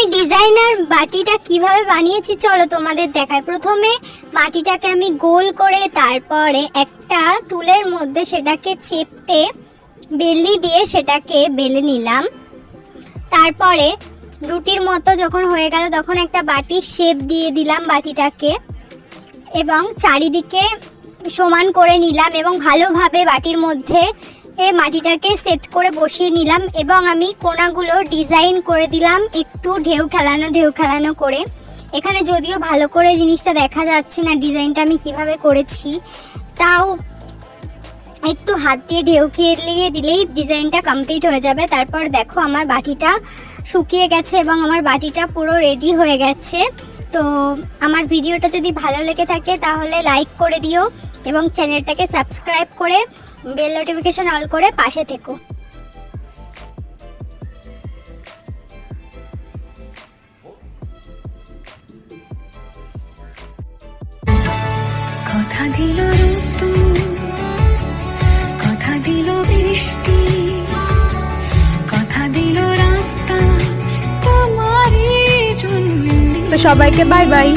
আমি ডিজাইনার বাটিটা কিভাবে বানিয়েছি চলো তোমাদের দেখাই। প্রথমে বাটিটাকে আমি গোল করে তারপরে একটা টুলের মধ্যে সেটাকে চেপটে বেলি দিয়ে সেটাকে বেলে নিলাম। তারপরে রুটির মতো যখন হয়ে গেল তখন একটা বাটির শেপ দিয়ে দিলাম বাটিটাকে এবং চারিদিকে সমান করে নিলাম এবং ভালোভাবে বাটির মধ্যে মাটিটাকে সেট করে বসিয়ে নিলাম এবং আমি কোনাগুলো ডিজাইন করে দিলাম একটু ঢেউ খেলানো করে। এখানে যদিও ভালো করে জিনিসটা দেখা যাচ্ছে না ডিজাইনটা আমি কিভাবে করেছি, তাও একটু হাত দিয়ে ঢেউ খেলিয়ে দিলেই ডিজাইনটা কমপ্লিট হয়ে যাবে। তারপর দেখো আমার বাটিটা শুকিয়ে গেছে এবং আমার বাটিটা পুরো রেডি হয়ে গেছে। তো আমার ভিডিওটা যদি ভালো লেগে থাকে তাহলে লাইক করে দিও এবং চ্যানেলটাকে সাবস্ক্রাইব করে বেল নোটিফিকেশন অল করে পাশে থেকো। কথা দিল ঋতু, কথা দিল বৃষ্টি, কথা দিল রাস্তা তোমারই জন্য। তো সবাইকে বাই বাই।